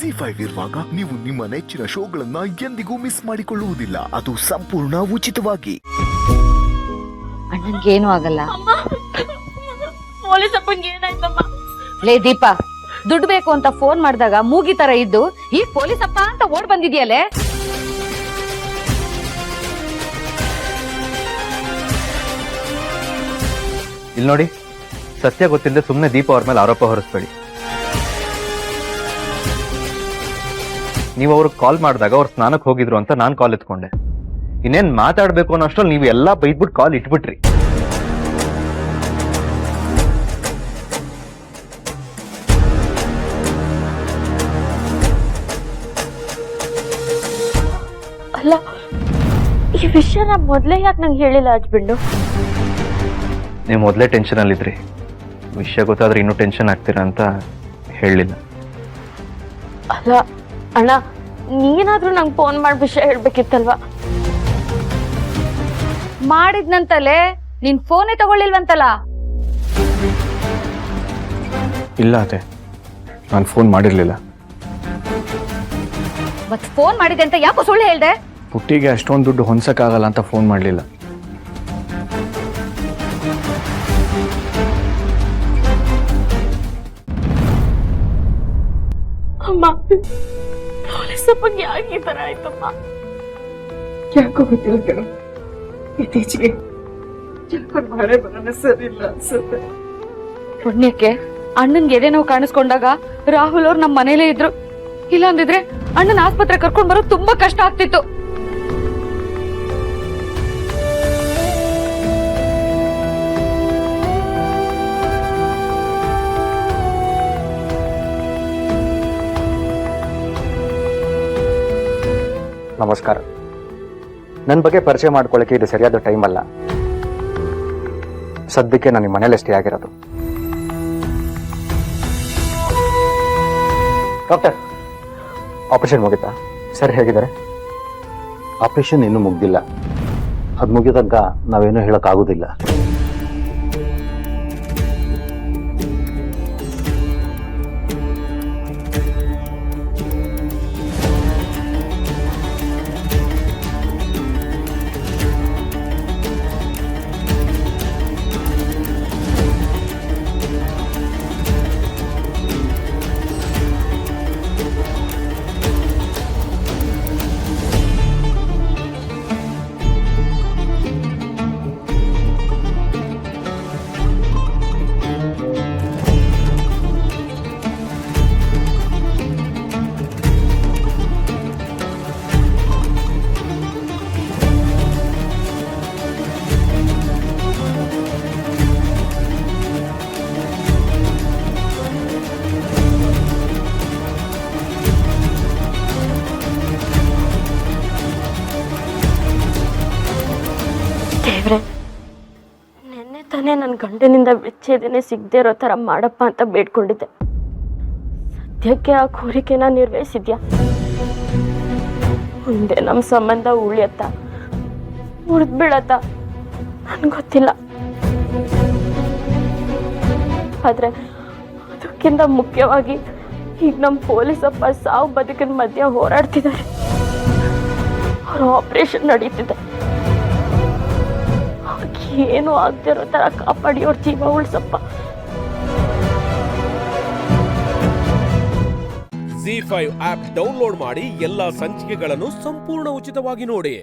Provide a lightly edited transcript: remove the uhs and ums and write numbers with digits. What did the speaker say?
ಜಿ5 ಇರುವಾಗ ನೀವು ನಿಮ್ಮ ನೆಚ್ಚಿನ ಶೋಗಳನ್ನ ಎಂದಿಗೂ ಮಿಸ್ ಮಾಡಿಕೊಳ್ಳುವುದಿಲ್ಲ. ಅದು ಸಂಪೂರ್ಣ ಉಚಿತವಾಗಿ. ಅಣ್ಣನ್ಗೇನು ಆಗಲ್ಲ. ಪೊಲೀಸ್ ಅಪ್ಪನ್ಗೆ ಏನಾಯ್ತಮ್ಮ? ಲೇ ದೀಪ, ದುಡ್ಡು ಬೇಕು ಅಂತ ಫೋನ್ ಮಾಡಿದಾಗ ಮೂಗಿ ತರ ಇದ್ದು ಈಗ ಪೊಲೀಸ್ ಅಪ್ಪ ಅಂತ ಓಡ್ ಬಂದಿದ್ಯಲ್ಲೇ. ಇಲ್ಲಿ ನೋಡಿ, ಸತ್ಯ ಗೊತ್ತಿಲ್ಲದೆ ಸುಮ್ಮನೆ ದೀಪ ಅವ್ರ ಮೇಲೆ ಆರೋಪ ಹೊರಿಸ್ಬೇಡಿ. ನೀವು ಅವ್ರಿಗೆ ಕಾಲ್ ಮಾಡಿದಾಗ ಅವ್ರು ಸ್ನಾನಕ್ಕೆ ಹೋಗಿದ್ರು ಅಂತ ನಾನು ಕಾಲ್ ಎತ್ಕೊಂಡೆ. ಇನ್ನೇನ್ ಮಾತಾಡ್ಬೇಕು ಅನ್ನೋ ಅಷ್ಟ್ರಲ್ಲಿ ನೀವು ಎಲ್ಲಾ ಬೈದ್ಬಿಟ್ಟು ಕಾಲ್ ಇಟ್ಬಿಟ್ರಿ. ಅಲ್ಲ, ಈ ವಿಷಯನ ಮೊದ್ಲೇ ಯಾಕೆ ನಂಗೆ ಹೇಳಿಲ್ಲ ಹಚ್ಬಿಂಡು? ನೀವು ಮೊದಲೇ ಟೆನ್ಷನ್ ಅಲ್ಲಿದ್ರಿ. ವಿಷಯ ಗೊತ್ತಾದ್ರೆ ಇನ್ನೂ ಟೆನ್ಷನ್ ಆಗ್ತೀರಾ ಅಂತ ಹೇಳಲಿಲ್ಲ. ಅಲ್ಲ ಅಣ್ಣ, ನೀನಾದ್ರೂ ನಂಗೆ ಫೋನ್ ಮಾಡಿ ವಿಷಯ ಹೇಳ್ಬೇಕಿತ್ತಲ್ವಾ? ಮಾಡಿದ್ನಂತಲೇ, ನಿನ್ ಫೋನೇ ತಗೊಳ್ಳಿಲ್ವಂತಲ್ಲ. ಇಲ್ಲ ಅತ್ತೆ, ನಾನು ಫೋನ್ ಮಾಡಿರ್ಲಿಲ್ಲ. ಮತ್ ಫೋನ್ ಮಾಡಿದೆ ಅಂತ ಯಾಕೋ ಸುಳ್ಳು ಹೇಳ್ದೆ? ಪುಟ್ಟಿಗೆ ಅಷ್ಟೊಂದು ದುಡ್ಡು ಹೊಂದ್ಸಕ್ಕಾಗಲ್ಲ ಅಂತ ಫೋನ್ ಮಾಡಲಿಲ್ಲ. ಅಮ್ಮ, ಪೊಲೀಸ್ ಅಪ್ಪಂಗೆ ಯಾಕೆ ಈ ತರ ಆಯ್ತಮ್ಮ? ಯಾಕೋ ಗೊತ್ತಿಲ್ಲ ಕಣ, ಇತ್ತೀಚೆಗೆ ಯಾಕೋ ಮಳೆ ಬರೋಣ ಸರಿ ಇಲ್ಲ ಅನ್ಸುತ್ತೆ. ಪುಣ್ಯಕ್ಕೆ ಅಣ್ಣನ್ಗೆ ಎದೆ ನೋವು ಕಾಣಿಸ್ಕೊಂಡಾಗ ರಾಹುಲ್ ಅವ್ರು ನಮ್ಮ ಮನೇಲೇ ಇದ್ರು. ಇಲ್ಲ ಅಂದಿದ್ರೆ ಅಣ್ಣನ ಆಸ್ಪತ್ರೆ ಕರ್ಕೊಂಡ್ ಬರೋದು ತುಂಬಾ ಕಷ್ಟ ಆಗ್ತಿತ್ತು. ನಮಸ್ಕಾರ. ನನ್ನ ಬಗ್ಗೆ ಪರಿಚಯ ಮಾಡ್ಕೊಳ್ಳೋಕೆ ಇದು ಸರಿಯಾದ ಟೈಮ್ ಅಲ್ಲ. ಸದ್ಯಕ್ಕೆ ನಾನು ನಿಮ್ಮ ಮನೇಲಿ ಸ್ಟೇ ಆಗಿರೋದು. ಡಾಕ್ಟರ್, ಆಪರೇಷನ್ ಮುಗಿತಾ? ಸರ್ ಹೇಗಿದ್ದಾರೆ? ಆಪರೇಷನ್ ಇನ್ನೂ ಮುಗ್ದಿಲ್ಲ. ಅದು ಮುಗಿದಾಗ ನಾವೇನೂ ಹೇಳೋಕ್ಕಾಗೋದಿಲ್ಲ. ದೇವ್ರೆ, ನೆನ್ನೆ ತಾನೇ ನನ್ನ ಗಂಡನಿಂದ ವಿಚ್ಛೇದನೆ ಸಿಗದೆ ಇರೋ ಥರ ಮಾಡಪ್ಪ ಅಂತ ಬೇಡ್ಕೊಂಡಿದ್ದೆ. ಸದ್ಯಕ್ಕೆ ಆ ಕೋರಿಕೆನ ನಿರ್ವಹಿಸಿದ್ಯಾ? ಮುಂದೆ ನಮ್ಮ ಸಂಬಂಧ ಉಳಿಯತ್ತ ಉಳಿದ್ ಬೀಳತ್ತ ನನ್ಗೆ ಗೊತ್ತಿಲ್ಲ. ಆದ್ರೆ ಅದಕ್ಕಿಂತ ಮುಖ್ಯವಾಗಿ ಈಗ ನಮ್ಮ ಪೊಲೀಸಪ್ಪ ಸಾವು ಬದುಕಿನ ಮಧ್ಯ ಹೋರಾಡ್ತಿದ್ದಾರೆ. ಅವ್ರ ಆಪರೇಷನ್ ನಡೀತಿದೆ. ಏನು ಆಗ್ತಿರೋ ತರ ಕಾಪಾಡಿ ಅವ್ರ ಜೀವ ಉಳಿಸಪ್ಪ. ಜಿ5 ಆಪ್ ಡೌನ್ಲೋಡ್ ಮಾಡಿ ಎಲ್ಲಾ ಸಂಚಿಕೆಗಳನ್ನು ಸಂಪೂರ್ಣ ಉಚಿತವಾಗಿ ನೋಡಿ.